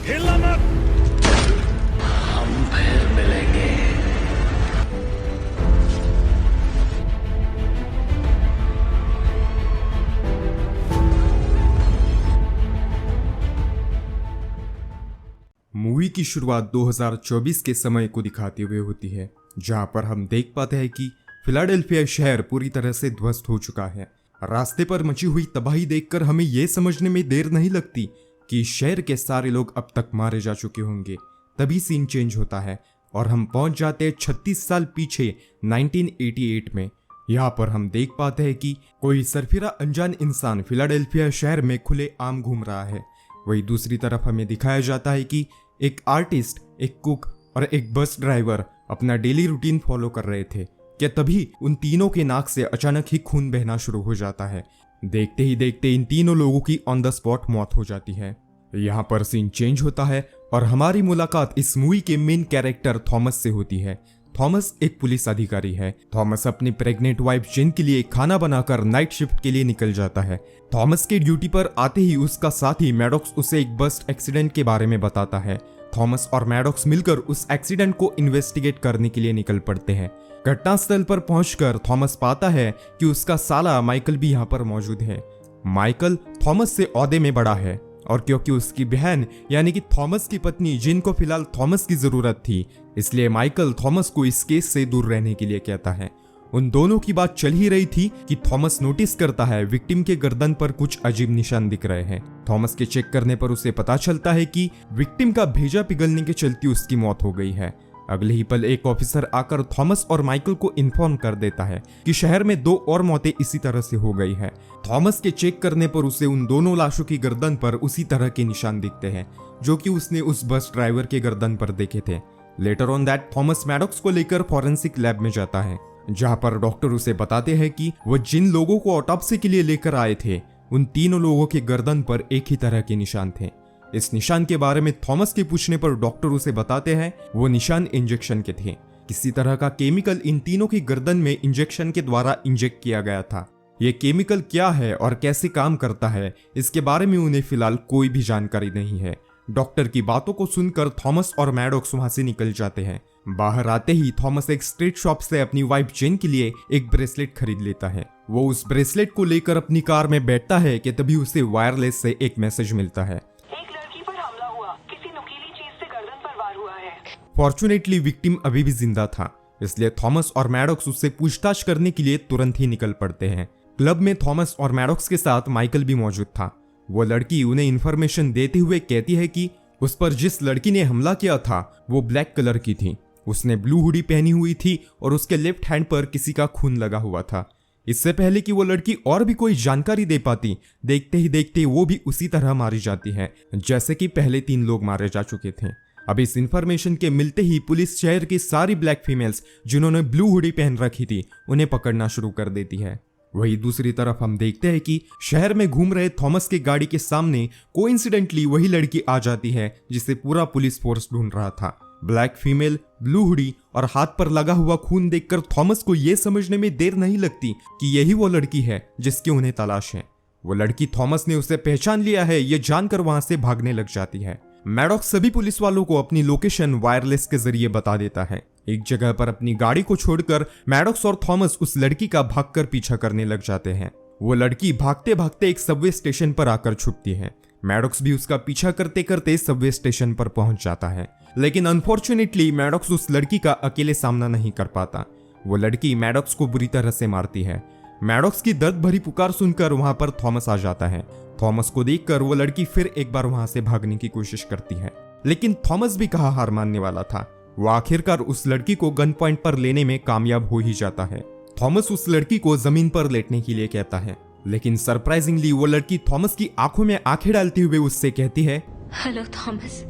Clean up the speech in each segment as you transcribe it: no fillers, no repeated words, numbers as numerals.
हिलना मत। हम फिर मिलेंगे। मूवी की शुरुआत 2024 के समय को दिखाते हुए होती है, जहां पर हम देख पाते हैं कि फिलाडेल्फिया शहर पूरी तरह से ध्वस्त हो चुका है। रास्ते पर मची हुई तबाही देखकर हमें यह समझने में देर नहीं लगती कि शहर के सारे लोग अब तक मारे जा चुके होंगे। तभी सीन चेंज होता है और हम पहुंच जाते हैं 36 साल पीछे 1988 में। यहाँ पर हम देख पाते हैं कि कोई सरफिरा अनजान इंसान फिलाडेल्फिया शहर में खुले आम घूम रहा है। वही दूसरी तरफ हमें दिखाया जाता है कि एक आर्टिस्ट, एक कुक और एक बस ड्राइवर अपना डेली रूटीन फॉलो कर रहे थे कि तभी उन तीनों के नाक से अचानक ही खून बहना शुरू हो जाता है। देखते ही देखते इन तीनों लोगों की ऑन द स्पॉट मौत हो जाती है। यहाँ पर सीन चेंज होता है और हमारी मुलाकात इस मूवी के मेन कैरेक्टर थॉमस से होती है। थॉमस एक पुलिस अधिकारी है। थॉमस अपनी प्रेग्नेंट वाइफ जिन के लिए खाना बनाकर नाइट शिफ्ट के लिए निकल जाता है। थॉमस के ड्यूटी पर आते ही उसका साथी मैडॉक्स उसे एक बस एक्सीडेंट के बारे में बताता है। थॉमस और मैडॉक्स मिलकर उस एक्सीडेंट को इन्वेस्टिगेट करने के लिए निकल पड़ते हैं। घटनास्थल पर पहुंचकर थॉमस पाता है कि उसका साला माइकल भी यहाँ पर मौजूद है। माइकल थॉमस से ओहदे में बड़ा है और क्योंकि उसकी बहन यानी कि थॉमस की पत्नी जिन को फिलहाल थॉमस की जरूरत थी, इसलिए माइकल थॉमस को इस केस से दूर रहने के लिए कहता है। उन दोनों की बात चल ही रही थी कि थॉमस नोटिस करता है विक्टिम के गर्दन पर कुछ अजीब निशान दिख रहे हैं। थॉमस के चेक करने पर उसे पता चलता है कि विक्टिम का भेजा पिघलने के चलते उसकी मौत हो गई है। अगले ही पल एक ऑफिसर आकर थॉमस और माइकल को इन्फॉर्म कर देता है कि शहर में 2 और मौतें इसी तरह से हो गई है। थॉमस के चेक करने पर उसे उन दोनों लाशों की गर्दन पर उसी तरह के निशान दिखते हैं जो कि उसने उस बस ड्राइवर के गर्दन पर देखे थे। Later on that Thomas Maddox को लेकर फॉरेंसिक लैब में जाता है, जहां पर डॉक्टर उसे बताते हैं कि वो जिन लोगों को ऑटोप्सी के लिए लेकर आए थे उन तीनों लोगों के गर्दन पर एक ही तरह के निशान थे। इस निशान के बारे में थॉमस के पूछने पर डॉक्टर उसे बताते हैं वो निशान इंजेक्शन के थे। किसी तरह का केमिकल इन तीनों की गर्दन में इंजेक्शन के द्वारा इंजेक्ट किया गया था। ये केमिकल क्या है और कैसे काम करता है इसके बारे में उन्हें फिलहाल कोई भी जानकारी नहीं है। डॉक्टर की बातों को सुनकर थॉमस और मैडॉक्स वहां से निकल जाते हैं। बाहर आते ही थॉमस एक स्ट्रीट शॉप से अपनी वाइफ जेन के लिए एक ब्रेसलेट खरीद लेता है। वो उस ब्रेसलेट को लेकर अपनी कार में बैठता है कि तभी उसे वायरलेस से एक मैसेज मिलता है। फॉर्चुनेटली विक्टिम अभी भी जिंदा था, इसलिए थॉमस और मैडॉक्स उससे पूछताछ करने के लिए तुरंत ही निकल पड़ते हैं। क्लब में थॉमस और मैडॉक्स के साथ माइकल भी मौजूद था। वो लड़की उन्हें इन्फॉर्मेशन देते हुए कहती है कि उस पर जिस लड़की ने हमला किया था वो ब्लैक कलर की थी। उसने ब्लू हुडी पहनी हुई थी और उसके लेफ्ट हैंड पर किसी का खून लगा हुआ था। इससे पहले कि वो लड़की और भी कोई जानकारी दे पाती, देखते ही देखते वो भी उसी तरह मारी जाती है जैसे कि पहले 3 लोग मारे जा चुके थे। अब इस इंफॉर्मेशन के मिलते ही पुलिस शहर की सारी ब्लैक फीमेल्स जिन्होंने ब्लू हुडी पहन रखी थी उन्हें पकड़ना शुरू कर देती है। वही दूसरी तरफ हम देखते हैं कि शहर में घूम रहे थॉमस के गाड़ी के सामने कोइंसिडेंटली वही लड़की आ जाती है जिसे पूरा पुलिस फोर्स ढूंढ रहा था। ब्लैक फीमेल, ब्लू हुडी और हाथ पर लगा हुआ खून देखकर थॉमस को यह समझने में देर नहीं लगती कि यही वो लड़की है जिसकी उन्हें तलाश है। वो लड़की थॉमस ने उसे पहचान लिया है ये जानकर वहां से भागने लग जाती है। मैडॉक्स सभी पुलिस वालों को अपनी लोकेशन वायरलेस के जरिए बता देता है। एक जगह पर अपनी गाड़ी को छोड़कर मैडॉक्स और थॉमस उस लड़की का भागकर पीछा करने लग जाते हैं। वो लड़की भागते भागते एक सबवे स्टेशन पर आकर छुपती है। मैडॉक्स भी उसका पीछा करते करते सबवे स्टेशन पर पहुंच जाता है, लेकिन अनफॉर्चुनेटली मैडॉक्स उस लड़की का अकेले सामना नहीं कर पाता। वो लड़की मैडॉक्स को बुरी तरह से मारती है। मैडॉक्स की दर्द भरी पुकार सुनकर वहां पर थॉमस आ जाता है। थॉमस को देखकर वो लड़की फिर एक बार वहां से भागने की कोशिश करती है, लेकिन थॉमस भी कहाँ हार मानने वाला था। वो आखिरकार उस लड़की को गन पॉइंट पर लेने में कामयाब हो ही जाता है। थॉमस उस लड़की को जमीन पर लेटने के लिए कहता है, लेकिन सरप्राइजिंगली वो लड़की थॉमस की आंखों में आंखें डालते हुए उससे कहती है, हेलो थॉमस,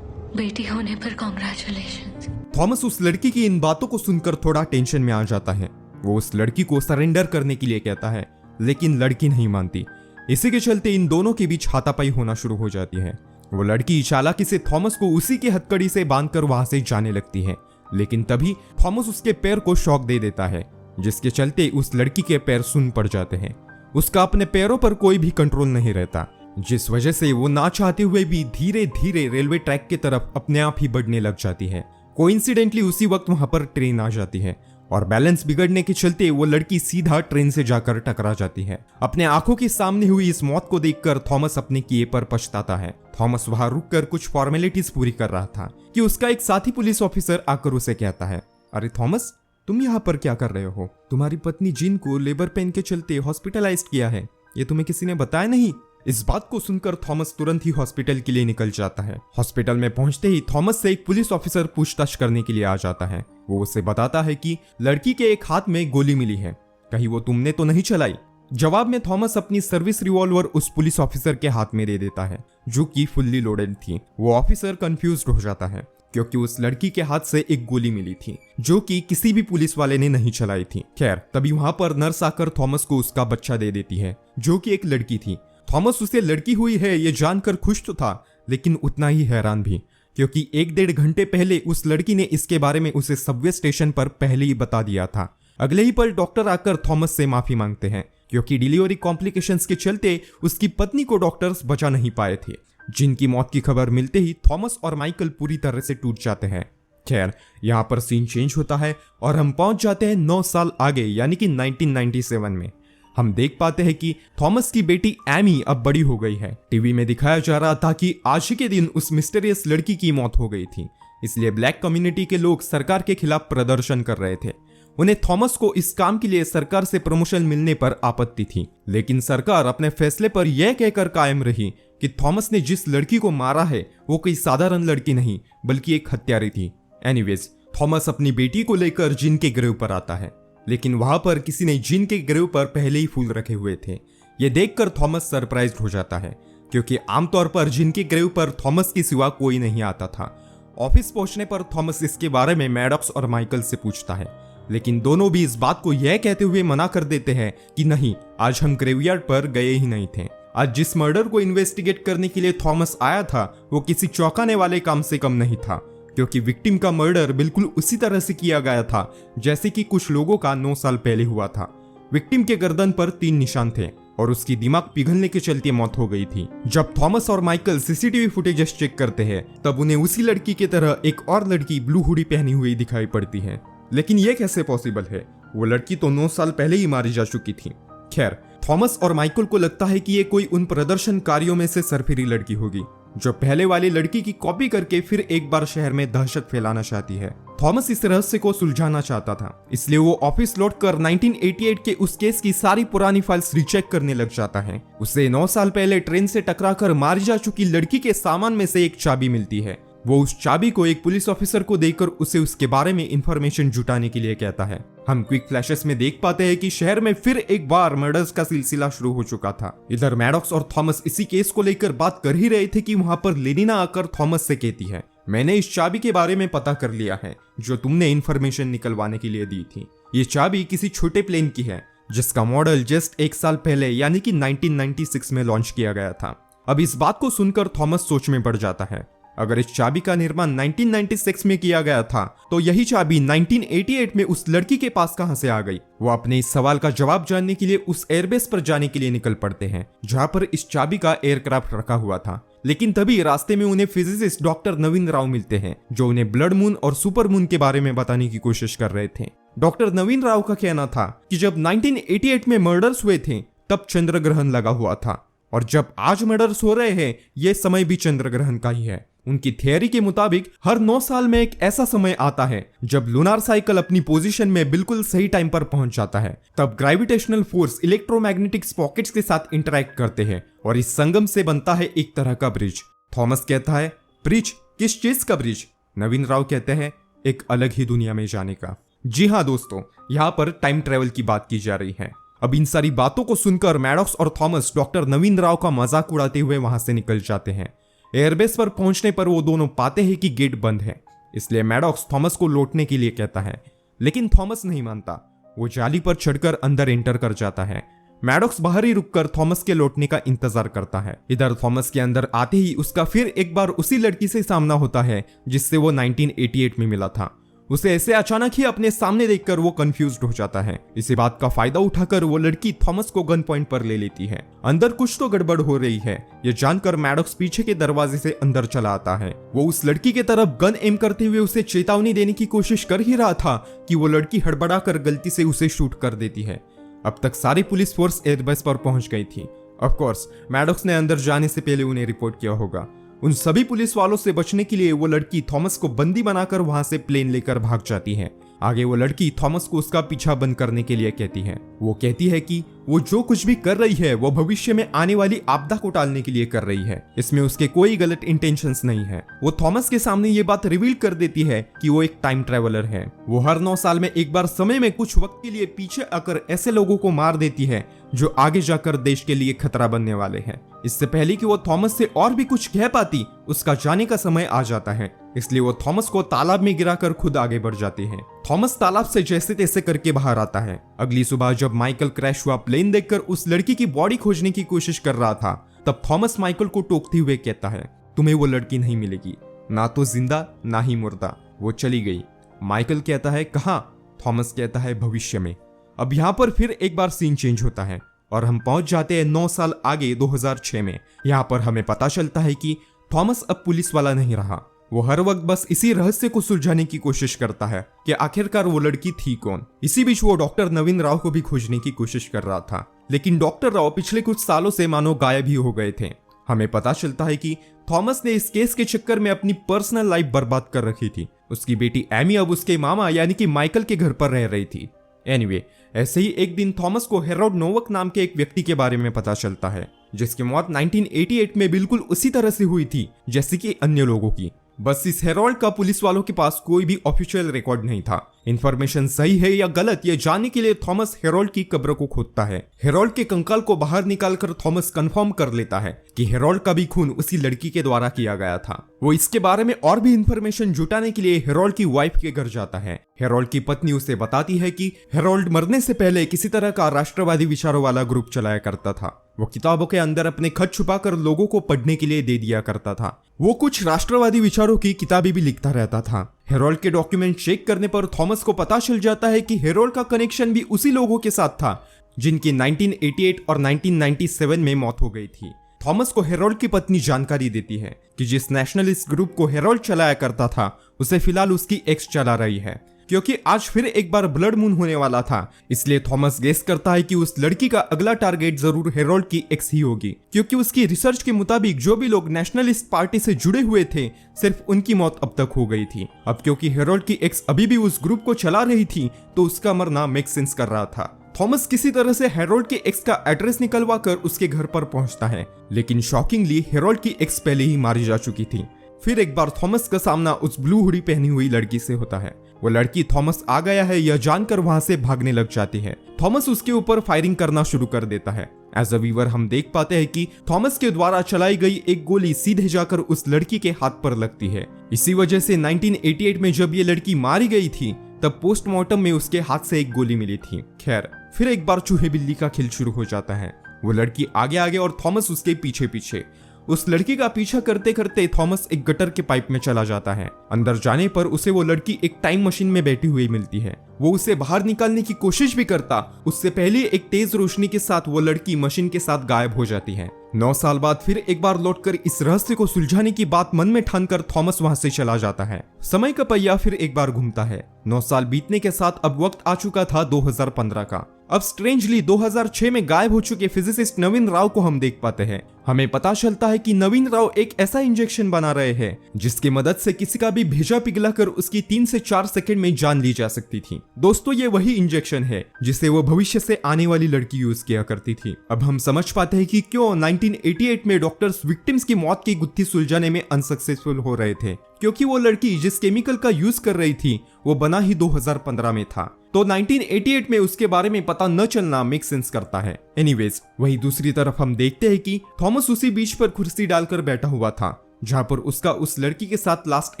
बेटी होने पर कांग्रेचुलेशंस। थॉमस उस लड़की की इन बातों को सुनकर थोड़ा टेंशन में आ जाता है। वो उस लड़की को सरेंडर करने के लिए कहता है, लेकिन लड़की नहीं मानती। इसी के चलते इन दोनों के बीच हाथापाई होना शुरू हो जाती है। वो लड़की चालाकी से थॉमस को उसी की हथकड़ी से बांधकर वहां से जाने लगती है, लेकिन तभी थॉमस उसके पैर को शॉक दे देता है, जिसके चलते उस लड़की के पैर सुन्न पड़ जाते हैं। उसका अपने पैरों पर कोई भी कंट्रोल नहीं रहता। जिस वजह से वो ना चाहते हुए भी धीरे धीरे रेलवे ट्रैक की तरफ अपने आप ही बढ़ने लग जाती है। कोइंसिडेंटली उसी वक्त वहां पर ट्रेन आ जाती है और बैलेंस बिगड़ने के चलते वो लड़की सीधा ट्रेन से जाकर टकरा जाती है। अपने आंखों के सामने हुई इस मौत को देखकर थॉमस अपने किए पर पछताता है। थॉमस वहां रुककर कुछ फॉर्मेलिटीज पूरी कर रहा था कि उसका एक साथी पुलिस ऑफिसर आकर उसे कहता है, अरे थॉमस, तुम यहाँ पर क्या कर रहे हो? तुम्हारी पत्नी जिन को लेबर पेन के चलते हॉस्पिटलाइज्ड किया है, ये तुम्हें किसी ने बताया नहीं? इस बात को सुनकर थॉमस तुरंत ही हॉस्पिटल के लिए निकल जाता है। हॉस्पिटल में पहुंचते ही थॉमस से एक पुलिस ऑफिसर पूछताछ करने के लिए आ जाता है। वो उसे बताता है कि लड़की के एक हाथ में गोली मिली है, कहीं वो तुमने तो नहीं चलाई? जवाब में थॉमस अपनी सर्विस रिवॉल्वर उस पुलिस ऑफिसर के हाथ में दे देता है, जो कि फुल्ली लोडेड थी। वो ऑफिसर कंफ्यूज्ड हो जाता है क्योंकि उस लड़की के हाथ से एक गोली मिली थी जो कि किसी भी पुलिस वाले ने नहीं चलाई थी। खैर, तभी वहां पर नर्स आकर थॉमस को उसका बच्चा दे देती है, जो कि एक लड़की थी। थॉमस उसे लड़की हुई है ये जानकर खुश तो था, लेकिन उतना ही हैरान भी, क्योंकि 1-1.5 घंटे पहले उस लड़की ने इसके बारे में उसे सबवे स्टेशन पर पहले ही बता दिया था। अगले ही पल डॉक्टर आकर थॉमस से माफी मांगते हैं क्योंकि डिलीवरी कॉम्प्लिकेशंस के चलते उसकी पत्नी को डॉक्टर्स बचा नहीं पाए थे। जिनकी मौत की खबर मिलते ही थॉमस और माइकल पूरी तरह से टूट जाते हैं। खैर, यहाँ पर सीन चेंज होता है और हम पहुंच जाते हैं 9 साल आगे, यानी कि 1997 में। हम देख पाते हैं कि थॉमस की बेटी एमी अब बड़ी हो गई है। टीवी में दिखाया जा रहा था कि आज ही के दिन उस मिस्टीरियस लड़की की मौत हो गई थी, इसलिए ब्लैक कम्युनिटी के लोग सरकार के खिलाफ प्रदर्शन कर रहे थे। उन्हें थॉमस को इस काम के लिए सरकार से प्रमोशन मिलने पर आपत्ति थी, लेकिन सरकार अपने फैसले पर यह कहकर कायम रही कि थॉमस ने जिस लड़की को मारा है वो कोई साधारण लड़की नहीं बल्कि एक हत्यारी थी। एनीवेज, थॉमस अपनी बेटी को लेकर जिन के ग्रेव पर आता है, लेकिन वहां पर किसी ने जिन के ग्रेव पर पहले ही फूल रखे हुए थे। ये देखकर थॉमस सरप्राइज्ड हो जाता है क्योंकि आमतौर पर जिन के ग्रेव पर थॉमस के सिवा कोई नहीं आता था। ऑफिस पहुंचने पर थॉमस इसके बारे में मैडॉक्स और माइकल से पूछता है, लेकिन दोनों भी इस बात को यह कहते हुए मना कर देते हैं कि नहीं, आज हम ग्रेवयार्ड पर गए ही नहीं थे। आज जिस मर्डर को इन्वेस्टिगेट करने के लिए थॉमस आया था वो किसी चौंकाने वाले काम से कम नहीं था, क्योंकि विक्टिम का मर्डर बिल्कुल उसी तरह से किया गया था जैसे कि कुछ लोगों का 9 साल पहले हुआ था। विक्टिम के गर्दन पर 3 निशान थे और उसकी दिमाग पिघलने के चलते मौत हो गई थी। जब थॉमस और माइकल सीसीटीवी फुटेजेस चेक करते हैं तब उन्हें उसी लड़की की तरह एक और लड़की ब्लू हुडी पहनी हुई दिखाई पड़ती है, लेकिन ये कैसे पॉसिबल है? वो लड़की तो 9 साल पहले ही मारी जा चुकी थी। खैर, थॉमस और माइकल को लगता है कि ये कोई उन प्रदर्शनकारियों में से सरफिरी लड़की होगी जो पहले वाली लड़की की कॉपी करके फिर एक बार शहर में दहशत फैलाना चाहती है। थॉमस इस रहस्य को सुलझाना चाहता था, इसलिए वो ऑफिस लौटकर 1988 के उस केस की सारी पुरानी फाइल्स रीचेक करने लग जाता है। उसे 9 साल पहले ट्रेन से टकराकर मारी जा चुकी लड़की के सामान में से एक चाबी मिलती है। वो उस चाबी को एक पुलिस ऑफिसर को देकर उसे उसके बारे में इंफॉर्मेशन जुटाने के लिए कहता है। हम क्विक फ्लैशेस में देख पाते हैं कि शहर में फिर एक बार मर्डर्स का सिलसिला शुरू हो चुका था। इधर मैडॉक्स और थॉमस इसी केस को लेकर बात कर ही रहे थे कि वहां पर लेनिना आकर थॉमस से कहती है, मैंने इस चाबी के बारे में पता कर लिया है जो तुमने इंफॉर्मेशन निकलवाने के लिए दी थी। ये चाबी किसी छोटे प्लेन की है जिसका मॉडल जस्ट 1 साल पहले यानी कि 1996 में लॉन्च किया गया था। अब इस बात को सुनकर थॉमस सोच में पड़ जाता है, अगर इस चाबी का निर्माण 1996 में किया गया था तो यही चाबी 1988 में उस लड़की के पास कहां से आ गई? वो अपने इस सवाल का जवाब जानने के लिए उस एयरबेस पर जाने के लिए निकल पड़ते हैं जहां पर इस चाबी का एयरक्राफ्ट रखा हुआ था। लेकिन तभी रास्ते में उन्हें फिजिसिस्ट डॉक्टर नवीन राव मिलते हैं जो उन्हें ब्लड मून और सुपर मून के बारे में बताने की कोशिश कर रहे थे। डॉक्टर नवीन राव का कहना था कि जब 1988 में मर्डर्स हुए थे तब चंद्र ग्रहण लगा हुआ था और जब आज मर्डर्स हो रहे हैं ये समय भी चंद्र ग्रहण का ही है। उनकी थियरी के मुताबिक हर 9 साल में एक ऐसा समय आता है जब लूनार साइकिल अपनी पोजीशन में बिल्कुल सही टाइम पर पहुंच जाता है। तब ग्रेविटेशनल फोर्स इलेक्ट्रोमैग्नेटिक पॉकेट्स के साथ इंटरैक्ट करते हैं और इस संगम से बनता है एक तरह का ब्रिज। थॉमस कहता है, ब्रिज? किस चीज का ब्रिज? नवीन राव कहते हैं, एक अलग ही दुनिया में जाने का। जी हाँ दोस्तों, यहाँ पर टाइम ट्रेवल की बात की जा रही है। अब इन सारी बातों को सुनकर मैडॉक्स और थॉमस डॉक्टर नवीन राव का मजाक उड़ाते हुए वहां से निकल जाते हैं। एयरबेस पर पहुंचने पर वो दोनों पाते हैं कि गेट बंद है, इसलिए मैडॉक्स थॉमस को लौटने के लिए कहता है, लेकिन थॉमस नहीं मानता। वो जाली पर चढ़कर अंदर एंटर कर जाता है। मैडॉक्स बाहर ही रुककर थॉमस के लौटने का इंतजार करता है। इधर थॉमस के अंदर आते ही उसका फिर एक बार उसी लड़की से सामना होता है जिससे वो 1988 में मिला था। उसे ऐसे अचानक ही अपने सामने देखकर वो कंफ्यूज्ड हो जाता है। इसी बात का फायदा उठाकर वो लड़की थॉमस को गन पॉइंट पर ले लेती है। अंदर कुछ तो गड़बड़ हो रही है, ये जानकर मैडॉक्स पीछे के दरवाजे से अंदर चला आता है। वो उस लड़की की तरफ गन एम करते हुए उसे चेतावनी देने की कोशिश कर ही रहा था कि वो लड़की हड़बड़ा कर गलती से उसे शूट कर देती है। अब तक सारी पुलिस फोर्स एयरबेस पर पहुंच गई थी। ऑफ कोर्स मैडॉक्स ने अंदर जाने से पहले उन्हें रिपोर्ट किया होगा। उन सभी पुलिस वालों से बचने के लिए वो लड़की थॉमस को बंदी बनाकर वहां से प्लेन लेकर भाग जाती है। आगे वो लड़की थॉमस को उसका पीछा बंद करने के लिए कहती है। वो कहती है कि वो जो कुछ भी कर रही है वो भविष्य में आने वाली आपदा को टालने के लिए कर रही है, इसमें उसके कोई गलत इंटेंशंस नहीं है। वो थॉमस के सामने ये बात रिवील कर देती है कि वो एक टाइम ट्रेवलर है। वो हर 9 साल में एक बार समय में कुछ वक्त के लिए पीछे आकर ऐसे लोगों को मार देती है जो आगे जाकर देश के लिए खतरा बनने वाले हैं। इससे पहले कि वो थॉमस से और भी कुछ कह पाती, उसका जाने का समय आ जाता है। इसलिए वो थॉमस को तालाब में गिराकर खुद आगे बढ़ जाती है। थॉमस तालाब से जैसे तैसे करके बाहर आता है। अगली सुबह जब माइकल क्रैश हुआ प्लेन देखकर उस लड़की की बॉडी खोजने की कोशिश कर रहा था, तब थॉमस माइकल को टोकते हुए कहता है, तुम्हें वो लड़की नहीं मिलेगी, ना तो जिंदा ना ही मुर्दा, वो चली गई। माइकल कहता है कहां? थॉमस कहता है भविष्य में। अब यहाँ पर फिर एक बार सीन चेंज होता है और हम पहुंच जाते हैं 9 साल आगे 2006 में। यहाँ पर हमें पता चलता है कि थॉमस अब पुलिस वाला नहीं रहा। वो हर वक्त बस इसी रहस्य को सुलझाने की कोशिश करता है कि आखिरकार वो लड़की थी कौन। इसी बीच वो डॉक्टर नवीन राव को भी खोजने की कोशिश कर रहा था, लेकिन डॉक्टर राव पिछले कुछ सालों से मानो गायब ही हो गए थे। हमें पता चलता है कि थॉमस ने इस केस के चक्कर में अपनी पर्सनल लाइफ बर्बाद कर रखी थी। उसकी बेटी एमी अब उसके मामा यानी कि माइकल के घर पर रह रही थी। एनीवे, ऐसे ही एक दिन थॉमस को हेरोल्ड नोवक नाम के एक व्यक्ति के बारे में पता चलता है, जिसकी मौत 1988 में बिल्कुल उसी तरह से हुई थी जैसे कि अन्य लोगों की। बस इस हेरोल्ड का पुलिस वालों के पास कोई भी ऑफिशियल रिकॉर्ड नहीं था। इन्फॉर्मेशन सही है या गलत ये जानने के लिए थॉमस हेरोल्ड की कब्र को खोदता है। हेरोल्ड के कंकाल को बाहर निकालकर थॉमस कंफर्म कर लेता है कि हेरोल्ड का भी खून उसी लड़की के द्वारा किया गया था। वो इसके बारे में और भी इन्फॉर्मेशन जुटाने के लिए हेरोल्ड की वाइफ के घर जाता है। हेरोल्ड की पत्नी उसे बताती है कि हेरोल्ड मरने से पहले किसी तरह का राष्ट्रवादी विचारों वाला ग्रुप चलाया करता था। वो किताबों के अंदर अपने खत छुपाकर लोगों को पढ़ने के लिए दे दिया करता था। वो कुछ राष्ट्रवादी विचारों की किताबें भी लिखता रहता था। हेरोल्ड के डॉक्यूमेंट चेक करने पर थॉमस को पता चल जाता है कि हेरोल्ड का कनेक्शन भी उसी लोगों के साथ था जिनकी 1988 और 1997 में मौत हो गई थी। थॉमस को हेरोल्ड की पत्नी जानकारी देती है कि जिस नेशनलिस्ट ग्रुप को हेरोल्ड चलाया करता था उसे फिलहाल उसकी एक्स चला रही है। क्योंकि आज फिर एक बार ब्लड मून होने वाला था, इसलिए थॉमस गेस करता है कि उस लड़की का अगला टारगेट जरूर हेरोल्ड की एक्स ही होगी, क्योंकि उसकी रिसर्च के मुताबिक जो भी लोग नेशनलिस्ट पार्टी से जुड़े हुए थे सिर्फ उनकी मौत अब तक हो गई थी। अब क्योंकि हेरोल्ड की एक्स अभी भी उस ग्रुप को चला रही थी तो उसका मरना मेक सेंस कर रहा था। थॉमस किसी तरह से हेरोल्ड के एक्स का एड्रेस निकलवा कर उसके घर पर पहुंचता है, लेकिन शॉकिंगली हेरोल्ड की एक्स पहले ही मारी जा चुकी थी। फिर एक बार थॉमस का सामना उस ब्लू हुडी पहनी हुई लड़की से होता है। वो लड़की थॉमस आ गया है यह जानकर वहां से भागने लग जाती है। थॉमस उसके ऊपर फायरिंग करना शुरू कर देता है। एज अ व्यूअर हम देख पाते हैं कि थॉमस के द्वारा चलाई गई एक गोली सीधे जाकर उस लड़की के हाथ पर लगती है। इसी वजह से 1988 में जब ये लड़की मारी गई थी तब पोस्टमार्टम में उसके हाथ से एक गोली मिली थी। खैर, फिर एक बार चूहे बिल्ली का खेल शुरू हो जाता है। वो लड़की आगे आगे और थॉमस उसके पीछे पीछे। उस लड़की का पीछा करते करते थॉमस एक गटर के पाइप में चला जाता है। अंदर जाने पर उसे वो लड़की एक टाइम मशीन में बैठी हुई मिलती है। वो उसे बाहर निकालने की कोशिश भी करता, उससे पहले एक तेज रोशनी के साथ वो लड़की मशीन के साथ गायब हो जाती है। 9 साल बाद फिर एक बार लौटकर इस रहस्य को सुलझाने की बात मन में ठानकर थॉमस वहां से चला जाता है। समय का पहिया फिर एक बार घूमता है। 9 साल बीतने के साथ अब वक्त आ चुका था 2015 का। अब स्ट्रेंजली 2006 में गायब हो चुके फिजिसिस्ट नवीन राव को हम देख पाते हैं। हमें पता चलता है कि नवीन राव एक ऐसा इंजेक्शन बना रहे हैं जिसकी मदद से किसी का भी भेजा पिघलाकर उसकी 3 से 4 सेकंड में जान ली जा सकती थी। दोस्तों, ये वही इंजेक्शन है जिसे वो भविष्य से आने वाली लड़की यूज किया करती थी। अब हम समझ पाते हैं कि क्यों 1988 में डॉक्टर्स विक्टिम्स की मौत की गुत्थी सुलझाने में अनसक्सेसफुल हो रहे थे, क्योंकि वो लड़की जिस केमिकल का यूज कर रही थी वो बना ही 2015 में था। तो 1988 में उसके बारे में पता न चलना मेक सेंस करता है। एनीवेज, वही दूसरी तरफ हम देखते हैं कि थॉमस उसी बीच पर कुर्सी डालकर बैठा हुआ था जहां पर उसका उस लड़की के साथ लास्ट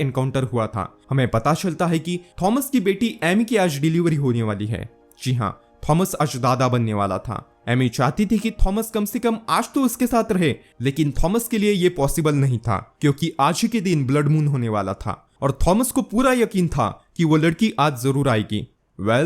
एनकाउंटर हुआ था। हमें पता चलता है कि थॉमस की बेटी एमी की आज डिलीवरी होने वाली है। जी हाँ, थॉमस आज दादा बनने वाला था। एमी चाहती थी कि थॉमस कम से कम आज तो उसके साथ रहे, लेकिन थॉमस के लिए यह पॉसिबल नहीं था क्योंकि आज ही के दिन ब्लड मून होने वाला था और थॉमस को पूरा यकीन था कि वो लड़की आज जरूर आएगी।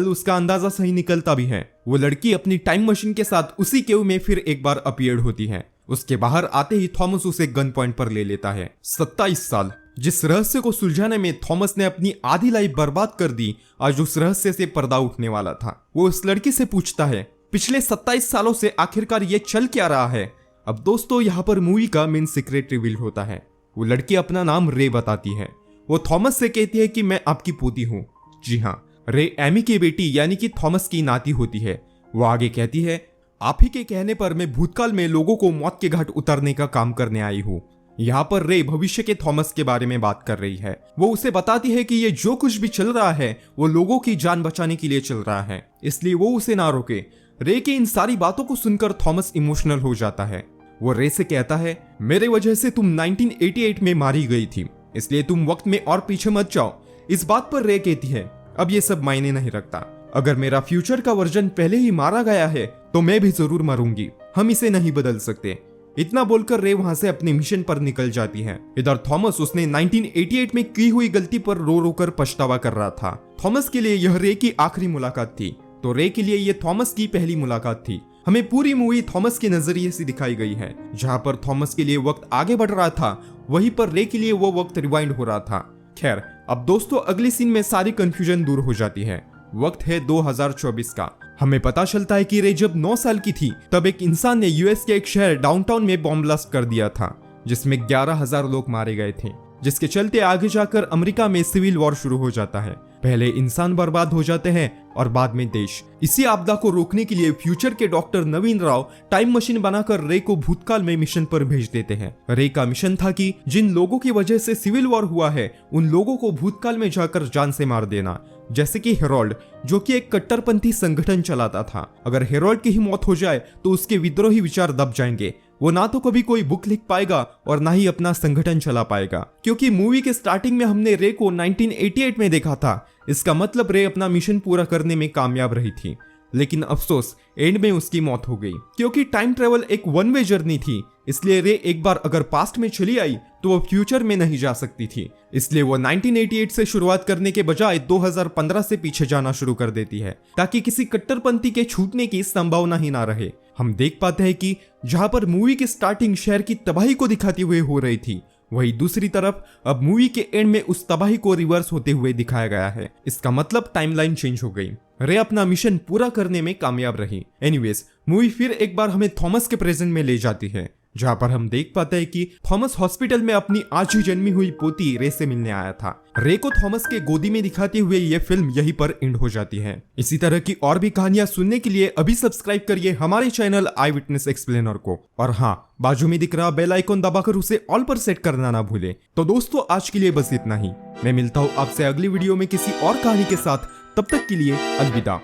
उसका अंदाजा सही निकलता भी है। वो लड़की अपनी टाइम मशीन के साथ उसी केव में फिर एक बार अपीयर्ड होती है। उसके बाहर आते ही थॉमस उसे गन पॉइंट पर ले लेता है। 27 साल, जिस रहस्य को सुलझाने में थॉमस ने अपनी आधी लाइफ बर्बाद कर दी, आज उस रहस्य से पर्दा उठने वाला था। वो उस लड़की से पूछता है, पिछले 27 सालों से आखिरकार ये चल क्या रहा है। अब दोस्तों यहाँ पर मूवी का मेन सीक्रेट रिवील होता है। वो लड़की अपना नाम रे बताती है। वो थॉमस से कहती है कि मैं आपकी पोती हूँ। जी हाँ, रे एमी की बेटी यानी कि थॉमस की नाती होती है। वो आगे कहती है, आप ही के कहने पर मैं भूतकाल में लोगों को मौत के घाट उतारने का काम करने आई हूँ। यहाँ पर रे भविष्य के थॉमस के बारे में बात कर रही है। वो उसे बताती है कि ये जो कुछ भी चल रहा है वो लोगों की जान बचाने के लिए चल रहा है, इसलिए वो उसे ना रोके। रे की इन सारी बातों को सुनकर थॉमस इमोशनल हो जाता है। वो रे से कहता है, मेरे वजह से तुम 1988 में मारी गई थी, इसलिए तुम वक्त में और पीछे मत जाओ। इस बात पर रे कहती है, अब ये सब मायने नहीं रखता। अगर मेरा फ्यूचर का वर्जन पहले ही मारा गया है तो मैं भी जरूर मरूंगी। हम इसे नहीं बदल सकते। इतना बोलकर रे वहां से अपने मिशन पर निकल जाती है। इधर थॉमस उसने 1988 में की हुई गलती पर रो रो कर पछतावा कर रहा था। थॉमस के लिए यह रे की आखिरी मुलाकात थी, तो रे के लिए यह थॉमस की पहली मुलाकात थी। हमें पूरी मूवी थॉमस के नजरिए से दिखाई गई है। जहां पर थॉमस के लिए वक्त आगे बढ़ रहा था, वहीं पर रे के लिए वो वक्त रिवाइंड हो रहा था। खैर, अब दोस्तों अगली सीन में सारी कंफ्यूजन दूर हो जाती है। वक्त है 2024 का। हमें पता चलता है कि रे जब 9 साल की थी तब एक इंसान ने यूएस के एक शहर डाउनटाउन में बॉम्ब ब्लास्ट कर दिया था, जिसमें 11,000 लोग मारे गए थे, जिसके चलते आगे जाकर अमेरिका में सिविल वॉर शुरू हो जाता है। पहले इंसान बर्बाद हो जाते हैं और बाद में देश। इसी आपदा को रोकने के लिए फ्यूचर के डॉक्टर नवीन राव टाइम मशीन बनाकर रे को भूतकाल में मिशन पर भेज देते हैं। रे का मिशन था कि जिन लोगों की वजह से सिविल वॉर हुआ है उन लोगों को भूतकाल में जाकर जान से मार देना, जैसे कि हेरोल्ड, जो कि एक कट्टरपंथी संगठन चलाता था। अगर हेरोल्ड की ही मौत हो जाए तो उसके विद्रोही विचार दब जाएंगे। वो ना तो कभी कोई बुक लिख पाएगा और ना ही अपना संगठन चला पाएगा, क्योंकि मूवी के स्टार्टिंग में हमने रे को 1988 में देखा था। इसका मतलब रे अपना मिशन पूरा करने में कामयाब रही थी, लेकिन अफसोस एंड में उसकी मौत हो गई। क्योंकि टाइम ट्रेवल एक वन वे जर्नी थी, इसलिए रे एक बार अगर पास्ट में चली आई तो वो फ्यूचर में नहीं जा सकती थी। इसलिए वो 1988 से शुरुआत करने के बजाय 2015 से पीछे जाना शुरू कर देती है, ताकि किसी कट्टरपंथी के छूटने की संभावना ही ना रहे। हम देख पाते हैं कि जहां पर मूवी की स्टार्टिंग शहर की तबाही को दिखाते हुए हो रही थी, वही दूसरी तरफ अब मूवी के एंड में उस तबाही को रिवर्स होते हुए दिखाया गया है। इसका मतलब टाइमलाइन चेंज हो गई। रे अपना मिशन पूरा करने में कामयाब रही। एनीवेज, मूवी फिर एक बार हमें थॉमस के प्रेजेंट में ले जाती है, जहां पर हम देख पाते हैं कि थॉमस हॉस्पिटल में अपनी आज ही जन्मी हुई पोती रे से मिलने आया था। रे को थॉमस के गोदी में दिखाते हुए यह फिल्म यहीं पर एंड हो जाती है। इसी तरह की और भी कहानियां सुनने के लिए अभी सब्सक्राइब करिए हमारे चैनल आई विटनेस एक्सप्लेनर को, और हाँ, बाजू में दिख रहा बेल आइकॉन दबाकर उसे ऑल पर सेट करना ना भूले। तो दोस्तों, आज के लिए बस इतना ही। मैं मिलता हूँ आपसे अगली वीडियो में किसी और कहानी के साथ। तब तक के लिए अलविदा।